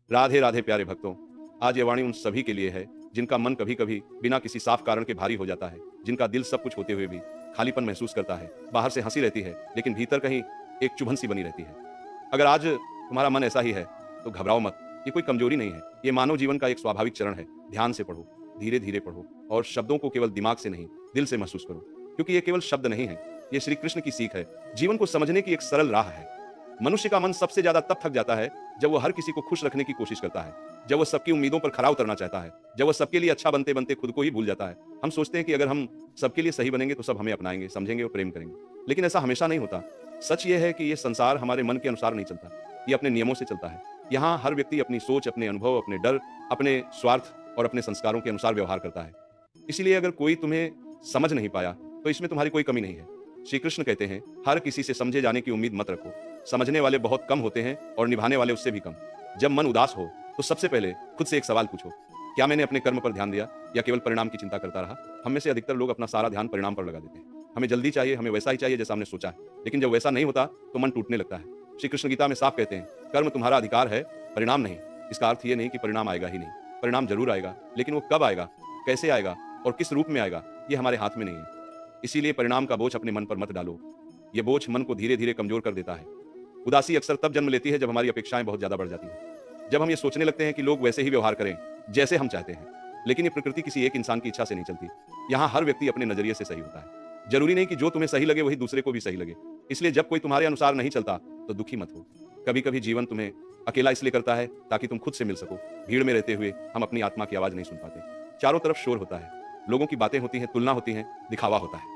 राधे राधे प्यारे भक्तों। आज ये वाणी उन सभी के लिए है जिनका मन कभी कभी बिना किसी साफ कारण के भारी हो जाता है, जिनका दिल सब कुछ होते हुए भी खालीपन महसूस करता है। बाहर से हंसी रहती है लेकिन भीतर कहीं एक चुभन सी बनी रहती है। अगर आज तुम्हारा मन ऐसा ही है तो घबराओ मत। ये कोई कमजोरी नहीं है, ये मानव जीवन का एक स्वाभाविक चरण है। ध्यान से पढ़ो, धीरे धीरे पढ़ो और शब्दों को केवल दिमाग से नहीं दिल से महसूस करो, क्योंकि ये केवल शब्द नहीं है, ये श्री कृष्ण की सीख है। जीवन को समझने की एक सरल राह है। मनुष्य का मन सबसे ज्यादा तब थक जाता है जब वो हर किसी को खुश रखने की कोशिश करता है, जब वो सबकी उम्मीदों पर खरा उतरना चाहता है, जब वो सबके लिए अच्छा बनते बनते खुद को ही भूल जाता है। हम सोचते हैं कि अगर हम सबके लिए सही बनेंगे तो सब हमें अपनाएंगे, समझेंगे और प्रेम करेंगे, लेकिन ऐसा हमेशा नहीं होता। सच ये है कि ये संसार हमारे मन के अनुसार नहीं चलता, ये अपने नियमों से चलता है। यहाँ हर व्यक्ति अपनी सोच, अपने अनुभव, अपने डर, अपने स्वार्थ और अपने संस्कारों के अनुसार व्यवहार करता है। इसीलिए अगर कोई तुम्हें समझ नहीं पाया तो इसमें तुम्हारी कोई कमी नहीं है। श्री कृष्ण कहते हैं, हर किसी से समझे जाने की उम्मीद मत रखो। समझने वाले बहुत कम होते हैं और निभाने वाले उससे भी कम। जब मन उदास हो तो सबसे पहले खुद से एक सवाल पूछो, क्या मैंने अपने कर्म पर ध्यान दिया या केवल परिणाम की चिंता करता रहा। हम में से अधिकतर लोग अपना सारा ध्यान परिणाम पर लगा देते हैं। हमें जल्दी चाहिए, हमें वैसा ही चाहिए जैसा हमने सोचा है, लेकिन जब वैसा नहीं होता तो मन टूटने लगता है। श्री कृष्ण गीता में साफ कहते हैं, कर्म तुम्हारा अधिकार है, परिणाम नहीं। इसका अर्थ ये नहीं कि परिणाम आएगा ही नहीं, परिणाम जरूर आएगा, लेकिन वो कब आएगा, कैसे आएगा और किस रूप में आएगा, ये हमारे हाथ में नहीं है। इसीलिए परिणाम का बोझ अपने मन पर मत डालो। ये बोझ मन को धीरे धीरे कमजोर कर देता है। उदासी अक्सर तब जन्म लेती है जब हमारी अपेक्षाएं बहुत ज्यादा बढ़ जाती हैं, जब हम ये सोचने लगते हैं कि लोग वैसे ही व्यवहार करें जैसे हम चाहते हैं। लेकिन ये प्रकृति किसी एक इंसान की इच्छा से नहीं चलती। यहाँ हर व्यक्ति अपने नजरिए से सही होता है। जरूरी नहीं कि जो तुम्हें सही लगे वही दूसरे को भी सही लगे। इसलिए जब कोई तुम्हारे अनुसार नहीं चलता तो दुखी मत हो। कभी कभी जीवन तुम्हें अकेला इसलिए करता है ताकि तुम खुद से मिल सको। भीड़ में रहते हुए हम अपनी आत्मा की आवाज नहीं सुन पाते। चारों तरफ शोर होता है, लोगों की बातें होती हैं, तुलना होती है, दिखावा होता है।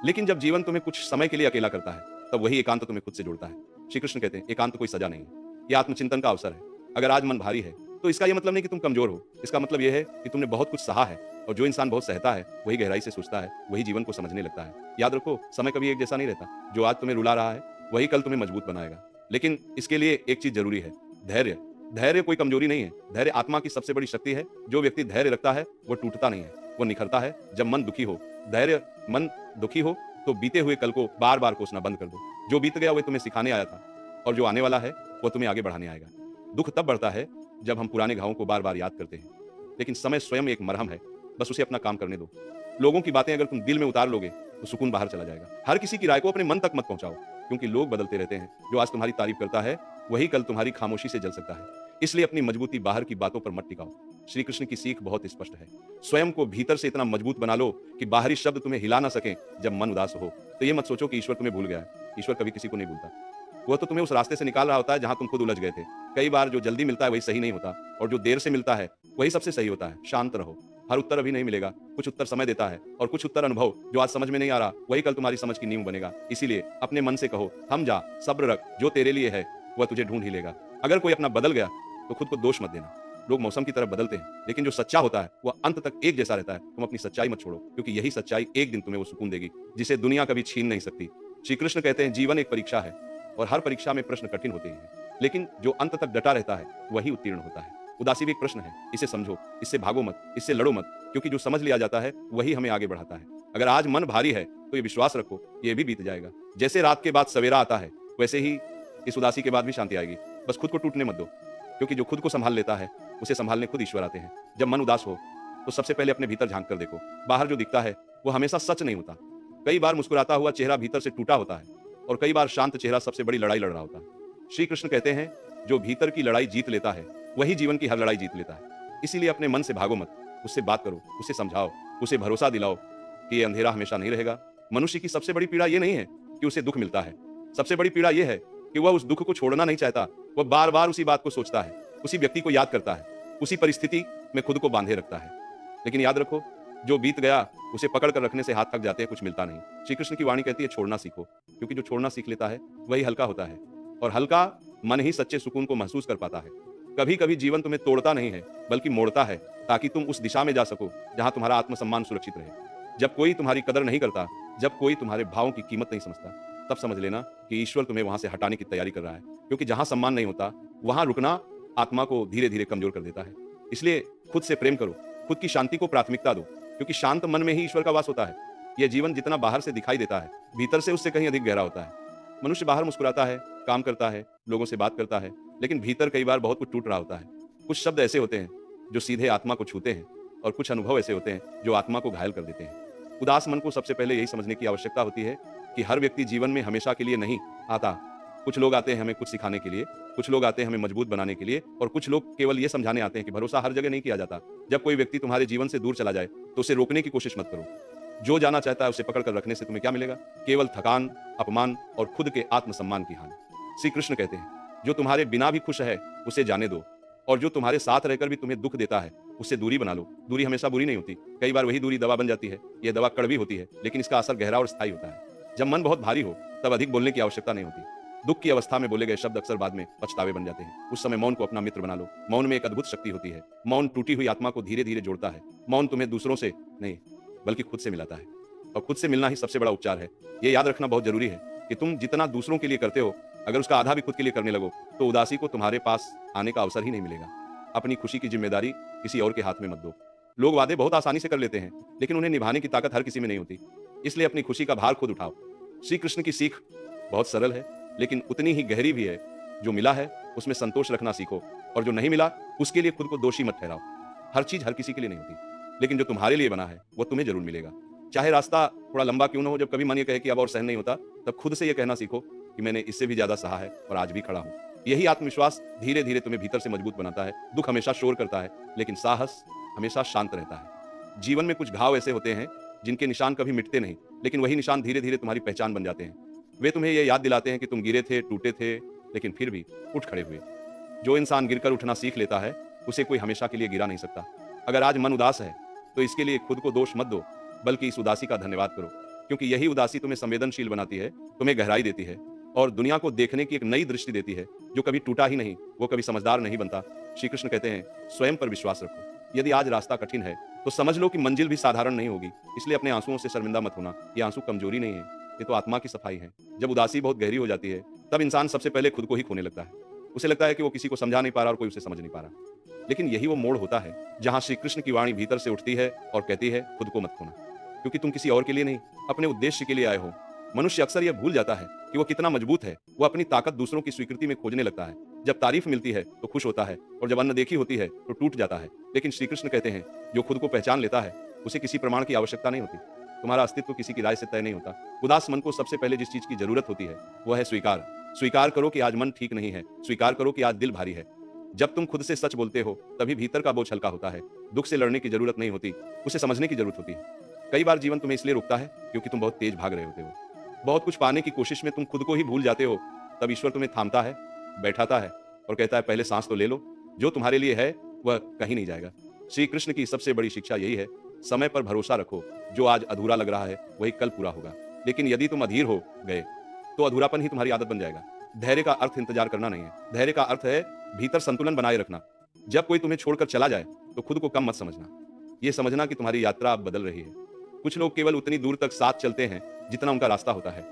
लेकिन जब जीवन तुम्हें कुछ समय के लिए अकेला करता है तब वही एकांत तुम्हें खुद से जोड़ता है। श्री कृष्ण कहते हैं, एकांत कोई सजा नहीं है, यह आत्मचिंतन का अवसर है। अगर आज मन भारी है तो इसका यह मतलब नहीं कि तुम कमजोर हो। इसका मतलब यह है कि तुमने बहुत कुछ सहा है, और जो इंसान बहुत सहता है वही गहराई से सोचता है, वही जीवन को समझने लगता है। याद रखो, समय कभी एक जैसा नहीं रहता। जो आज तुम्हें रुला रहा है वही कल तुम्हें मजबूत बनाएगा। लेकिन इसके लिए एक चीज जरूरी है, धैर्य। धैर्य कोई कमजोरी नहीं है, धैर्य आत्मा की सबसे बड़ी शक्ति है। जो व्यक्ति धैर्य रखता है वो टूटता नहीं है, वो निखरता है। जब मन दुखी हो, धैर्य मन दुखी हो तो बीते हुए कल को बार बार कोसना बंद कर दो। जो बीत गया वो तुम्हें सिखाने आया था, और जो आने वाला है वो तुम्हें आगे बढ़ाने आएगा। दुख तब बढ़ता है जब हम पुराने घावों को बार बार याद करते हैं, लेकिन समय स्वयं एक मरहम है, बस उसे अपना काम करने दो। लोगों की बातें अगर तुम दिल में उतार लोगे तो सुकून बाहर चला जाएगा। हर किसी की राय को अपने मन तक मत पहुंचाओ, क्योंकि लोग बदलते रहते हैं। जो आज तुम्हारी तारीफ करता है वही कल तुम्हारी खामोशी से जल सकता है। इसलिए अपनी मजबूती बाहर की बातों पर मत टिकाओ। श्री कृष्ण की सीख बहुत स्पष्ट है, स्वयं को भीतर से इतना मजबूत बना लो कि बाहरी शब्द तुम्हें हिला ना सके। जब मन उदास हो तो ये मत सोचो कि ईश्वर तुम्हें भूल गया है। ईश्वर कभी किसी को नहीं भूलता, वह तो तुम्हें उस रास्ते से निकाल रहा होता है जहां तुम खुद उलझ गए थे। कई बार जो जल्दी मिलता है वही सही नहीं होता, और जो देर से मिलता है वही सबसे सही होता है। शांत रहो, हर उत्तर अभी नहीं मिलेगा। कुछ उत्तर समय देता है, और कुछ उत्तर अनुभव। जो आज समझ में नहीं आ रहा वही कल तुम्हारी समझ की नींव बनेगा। इसीलिए अपने मन से कहो, थम जा, सब्र रख, जो तेरे लिए है वह तुझे ढूंढ ही लेगा। अगर कोई अपना बदल गया तो खुद को दोष मत देना। लोग मौसम की तरफ बदलते हैं, लेकिन जो सच्चा होता है वह अंत तक एक जैसा रहता है। तुम अपनी सच्चाई मत छोड़ो, क्योंकि यही सच्चाई एक दिन तुम्हें वो सुकून देगी जिसे दुनिया कभी छीन नहीं सकती। श्री कृष्ण कहते हैं, जीवन एक परीक्षा है, और हर परीक्षा में प्रश्न कठिन होते हैं, लेकिन जो अंत तक डटा रहता है वही उत्तीर्ण होता है। उदासी भी एक प्रश्न है, इसे समझो, इससे भागो मत, इससे लड़ो मत, क्योंकि जो समझ लिया जाता है वही हमें आगे बढ़ाता है। अगर आज मन भारी है तो ये विश्वास रखो, ये भी बीत जाएगा। जैसे रात के बाद सवेरा आता है वैसे ही इस उदासी के बाद भी शांति आएगी। बस खुद को टूटने मत दो, क्योंकि जो खुद को संभाल लेता है उसे संभालने खुद ईश्वर आते हैं। जब मन उदास हो तो सबसे पहले अपने भीतर झांक कर देखो। बाहर जो दिखता है वो हमेशा सच नहीं होता। कई बार मुस्कुराता हुआ चेहरा भीतर से टूटा होता है, और कई बार शांत चेहरा सबसे बड़ी लड़ाई लड़ रहा होता है। श्री कृष्ण कहते हैं, जो भीतर की लड़ाई जीत लेता है वही जीवन की हर लड़ाई जीत लेता है। इसीलिए अपने मन से भागो मत, उससे बात करो, उसे समझाओ, उसे भरोसा दिलाओ कि ये अंधेरा हमेशा नहीं रहेगा। मनुष्य की सबसे बड़ी पीड़ा ये नहीं है कि उसे दुख मिलता है, सबसे बड़ी पीड़ा यह है कि वह उस दुख को छोड़ना नहीं चाहता। वह बार बार उसी बात को सोचता है, उसी व्यक्ति को याद करता है, उसी परिस्थिति में खुद को बांधे रखता है। लेकिन याद रखो, जो बीत गया उसे पकड़ कर रखने से हाथ थक जाते हैं, कुछ मिलता नहीं। श्री कृष्ण की वाणी कहती है, छोड़ना सीखो, क्योंकि जो छोड़ना सीख लेता है वही हल्का होता है, और हल्का मन ही सच्चे सुकून को महसूस कर पाता है। कभी कभी जीवन तुम्हें तोड़ता नहीं है बल्कि मोड़ता है, ताकि तुम उस दिशा में जा सको जहां तुम्हारा आत्मसम्मान सुरक्षित रहे। जब कोई तुम्हारी कदर नहीं करता, जब कोई तुम्हारे भावों की कीमत नहीं समझता, तब समझ लेना कि ईश्वर तुम्हें वहां से हटाने की तैयारी कर रहा है। क्योंकि जहां सम्मान नहीं होता वहां रुकना आत्मा को धीरे धीरे कमजोर कर देता है। इसलिए खुद से प्रेम करो, खुद की शांति को प्राथमिकता दो, क्योंकि शांत मन में ही ईश्वर का वास होता है। यह जीवन जितना बाहर से दिखाई देता है, भीतर से उससे कहीं अधिक गहरा होता है। मनुष्य बाहर मुस्कुराता है, काम करता है, लोगों से बात करता है, लेकिन भीतर कई बार बहुत कुछ टूट रहा होता है। कुछ शब्द ऐसे होते हैं जो सीधे आत्मा को छूते हैं और कुछ अनुभव ऐसे होते हैं जो आत्मा को घायल कर देते हैं। उदास मन को सबसे पहले यही समझने की आवश्यकता होती है कि हर व्यक्ति जीवन में हमेशा के लिए नहीं आता। कुछ लोग आते हैं हमें कुछ सिखाने के लिए, कुछ लोग आते हैं हमें मजबूत बनाने के लिए, और कुछ लोग केवल ये समझाने आते हैं कि भरोसा हर जगह नहीं किया जाता। जब कोई व्यक्ति तुम्हारे जीवन से दूर चला जाए तो उसे रोकने की कोशिश मत करो। जो जाना चाहता है उसे पकड़ कर रखने से तुम्हें क्या मिलेगा? केवल थकान, अपमान और खुद के आत्मसम्मान की हानि। श्री कृष्ण कहते हैं, जो तुम्हारे बिना भी खुश है उसे जाने दो, और जो तुम्हारे साथ रहकर भी तुम्हें दुख देता है उससे दूरी बना लो। दूरी हमेशा बुरी नहीं होती, कई बार वही दूरी दवा बन जाती है। यह दवा कड़वी होती है, लेकिन इसका असर गहरा और स्थायी होता है। जब मन बहुत भारी हो तब अधिक बोलने की आवश्यकता नहीं होती। दुख की अवस्था में बोले गए शब्द अक्सर बाद में पछतावे बन जाते हैं। उस समय मौन को अपना मित्र बना लो। मौन में एक अद्भुत शक्ति होती है। मौन टूटी हुई आत्मा को धीरे धीरे जोड़ता है। मौन तुम्हें दूसरों से नहीं बल्कि खुद से मिलाता है, और खुद से मिलना ही सबसे बड़ा उपचार है। ये याद रखना बहुत जरूरी है कि तुम जितना दूसरों के लिए करते हो, अगर उसका आधा भी खुद के लिए करने लगो तो उदासी को तुम्हारे पास आने का अवसर ही नहीं मिलेगा। अपनी खुशी की जिम्मेदारी किसी और के हाथ में मत दो। लोग वादे बहुत आसानी से कर लेते हैं, लेकिन उन्हें निभाने की ताकत हर किसी में नहीं होती। इसलिए अपनी खुशी का भार खुद उठाओ। श्री कृष्ण की सीख बहुत सरल है, लेकिन उतनी ही गहरी भी है। जो मिला है उसमें संतोष रखना सीखो, और जो नहीं मिला उसके लिए खुद को दोषी मत ठहराओ। हर चीज हर किसी के लिए नहीं होती, लेकिन जो तुम्हारे लिए बना है वो तुम्हें जरूर मिलेगा। चाहे रास्ता थोड़ा लंबा क्यों न हो। जब कभी मन ये कहे कि अब और सहन नहीं होता, तब खुद से ये कहना सीखो कि मैंने इससे भी ज्यादा सहा है और आज भी खड़ा हूं। यही आत्मविश्वास धीरे धीरे तुम्हें भीतर से मजबूत बनाता है। दुख हमेशा शोर करता है, लेकिन साहस हमेशा शांत रहता है। जीवन में कुछ घाव ऐसे होते हैं जिनके निशान कभी मिटते नहीं, लेकिन वही निशान धीरे धीरे तुम्हारी पहचान बन जाते हैं। वे तुम्हें यह याद दिलाते हैं कि तुम गिरे थे, टूटे थे, लेकिन फिर भी उठ खड़े हुए। जो इंसान गिरकर उठना सीख लेता है उसे कोई हमेशा के लिए गिरा नहीं सकता। अगर आज मन उदास है तो इसके लिए खुद को दोष मत दो, बल्कि इस उदासी का धन्यवाद करो, क्योंकि यही उदासी तुम्हें संवेदनशील बनाती है, तुम्हें गहराई देती है और दुनिया को देखने की एक नई दृष्टि देती है। जो कभी टूटा ही नहीं वो कभी समझदार नहीं बनता। श्री कृष्ण कहते हैं, स्वयं पर विश्वास रखो। यदि आज रास्ता कठिन है तो समझ लो कि मंजिल भी साधारण नहीं होगी। इसलिए अपने आंसुओं से शर्मिंदा मत होना। ये आंसू कमजोरी नहीं है, ये तो आत्मा की सफाई है। जब उदासी बहुत गहरी हो जाती है तब इंसान सबसे पहले खुद को ही खोने लगता है। उसे लगता है कि वो किसी को समझा नहीं पा रहा और कोई उसे समझ नहीं पा रहा। लेकिन यही वो मोड़ होता है जहां श्री कृष्ण की वाणी भीतर से उठती है और कहती है, खुद को मत खोना, क्योंकि तुम किसी और के लिए नहीं, अपने उद्देश्य के लिए आए हो। मनुष्य अक्सर यह भूल जाता है कि वो कितना मजबूत है। वो अपनी ताकत दूसरों की स्वीकृति में खोजने लगता है। जब तारीफ मिलती है तो खुश होता है, और जब अनदेखी होती है तो टूट जाता है। लेकिन श्री कृष्ण कहते हैं, जो खुद को पहचान लेता है उसे किसी प्रमाण की आवश्यकता नहीं होती। तुम्हारा अस्तित्व किसी की राय से तय नहीं होता। उदास मन को सबसे पहले जिस चीज की जरूरत होती है वह है स्वीकार। स्वीकार करो कि आज मन ठीक नहीं है। स्वीकार करो कि आज दिल भारी है। जब तुम खुद से सच बोलते हो तभी भीतर का बोझ हल्का होता है। दुख से लड़ने की जरूरत नहीं होती, उसे समझने की जरूरत होती है। कई बार जीवन तुम्हें इसलिए रोकता है क्योंकि तुम बहुत तेज भाग रहे होते हो। बहुत कुछ पाने की कोशिश में तुम खुद को ही भूल जाते हो। तब ईश्वर तुम्हें थामता है, बैठाता है और कहता है, पहले सांस तो ले लो। जो तुम्हारे लिए है वह कहीं नहीं जाएगा। श्री कृष्ण की सबसे बड़ी शिक्षा यही है, समय पर भरोसा रखो। जो आज अधूरा लग रहा है वही कल पूरा होगा। लेकिन यदि तुम अधीर हो गए तो अधूरापन ही तुम्हारी आदत बन जाएगा। धैर्य का अर्थ इंतजार करना नहीं है। धैर्य का अर्थ है भीतर संतुलन बनाए रखना। जब कोई तुम्हें छोड़कर चला जाए तो खुद को कम मत समझना। यह समझना कि तुम्हारी यात्रा अब बदल रही है। कुछ लोग केवल उतनी दूर तक साथ चलते हैं जितना उनका रास्ता होता है।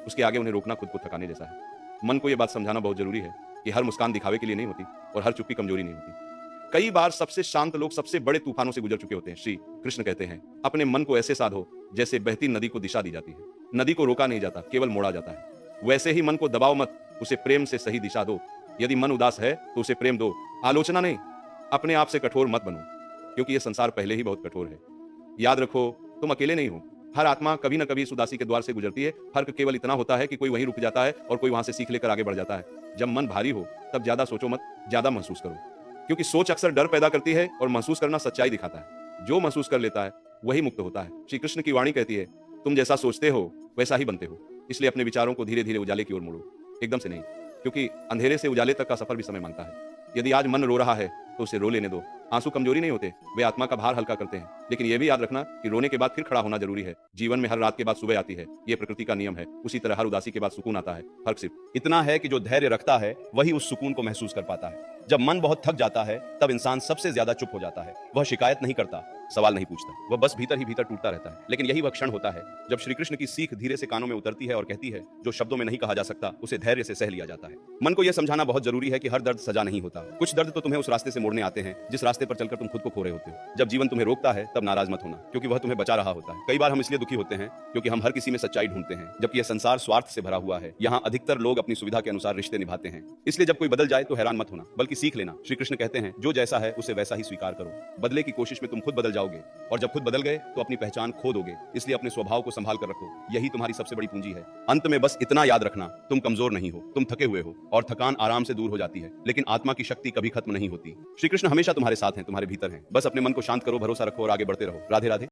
उसके आगे उन्हें रोकना खुद को थकाने जैसा है। मन को यह बात समझाना बहुत जरूरी है कि हर मुस्कान दिखावे के लिए नहीं होती और हर चुप्पी कमजोरी नहीं होती। कई बार सबसे शांत लोग सबसे बड़े तूफानों से गुजर चुके होते हैं। श्री कृष्ण कहते हैं, अपने मन को ऐसे साधो जैसे बहती नदी को दिशा दी जाती है। नदी को रोका नहीं जाता, केवल मोड़ा जाता है। वैसे ही मन को दबाओ मत, उसे प्रेम से सही दिशा दो। यदि मन उदास है तो उसे प्रेम दो, आलोचना नहीं। अपने आप से कठोर मत बनो, क्योंकि यह संसार पहले ही बहुत कठोर है। याद रखो, तुम अकेले नहीं हो। हर आत्मा कभी न कभी इस उदासी के द्वार से गुजरती है। फर्क केवल इतना होता है कि कोई वहीं रुक जाता है और कोई वहां से सीख लेकर आगे बढ़ जाता है। जब मन भारी हो तब ज्यादा सोचो मत, ज्यादा महसूस करो, क्योंकि सोच अक्सर डर पैदा करती है और महसूस करना सच्चाई दिखाता है। जो महसूस कर लेता है वही मुक्त होता है। श्री कृष्ण की वाणी कहती है, तुम जैसा सोचते हो वैसा ही बनते हो। इसलिए अपने विचारों को धीरे धीरे उजाले की ओर मोड़ो, एकदम से नहीं, क्योंकि अंधेरे से उजाले तक का सफर भी समय मांगता है। यदि आज मन रो रहा है तो उसे रो लेने दो। आंसू कमजोरी नहीं होते, वे आत्मा का भार हल्का करते हैं। लेकिन यह भी याद रखना कि रोने के बाद फिर खड़ा होना जरूरी है। जीवन में हर रात के बाद सुबह आती है, यह प्रकृति का नियम है। उसी तरह हर उदासी के बाद सुकून आता है। फर्क सिर्फ इतना है कि जो धैर्य रखता है वही उस सुकून को महसूस कर पाता है। जब मन बहुत थक जाता है तब इंसान सबसे ज्यादा चुप हो जाता है। वह शिकायत नहीं करता, सवाल नहीं पूछता, वह बस भीतर ही भीतर टूटता रहता है। लेकिन यही वह क्षण होता है जब श्री कृष्ण की सीख धीरे से कानों में उतरती है और कहती है, जो शब्दों में नहीं कहा जा सकता उसे धैर्य से सह लिया जाता है। मन को यह समझाना बहुत जरूरी है कि हर दर्द सजा नहीं होता। कुछ दर्द तो तुम्हें उस रास्ते से मोड़ने आते हैं जिस रास्ते पर चलकर तुम खुद को खो रहे होते हो। जब जीवन तुम्हें रोकता है तब नाराज मत होना, क्योंकि वह तुम्हें बचा रहा होता है। कई बार हम इसलिए दुखी होते हैं क्योंकि हम हर किसी में सच्चाई ढूंढते हैं, जबकि यह संसार स्वार्थ से भरा हुआ है। यहाँ अधिकतर लोग अपनी सुविधा के अनुसार रिश्ते निभाते हैं। इसलिए जब कोई बदल जाए तो हैरान मत होना, बल्कि सीख लेना। श्री कृष्ण कहते हैं जो जैसा है उसे वैसा ही स्वीकार करो। बदले की कोशिश में तुम खुद बदल जाओगे और जब खुद बदल गए तो अपनी पहचान खो दोगे। इसलिए अपने स्वभाव को संभाल कर रखो, यही तुम्हारी सबसे बड़ी पूंजी है। अंत में बस इतना याद रखना, तुम कमजोर नहीं हो, तुम थके हुए हो और थकान आराम से दूर हो जाती है, लेकिन आत्मा की शक्ति कभी खत्म नहीं होती। श्री कृष्ण हमेशा तुम्हारे साथ हैं, तुम्हारे भीतर हैं। बस अपने मन को शांत करो, भरोसा रखो और आगे बढ़ते रहो। राधे राधे।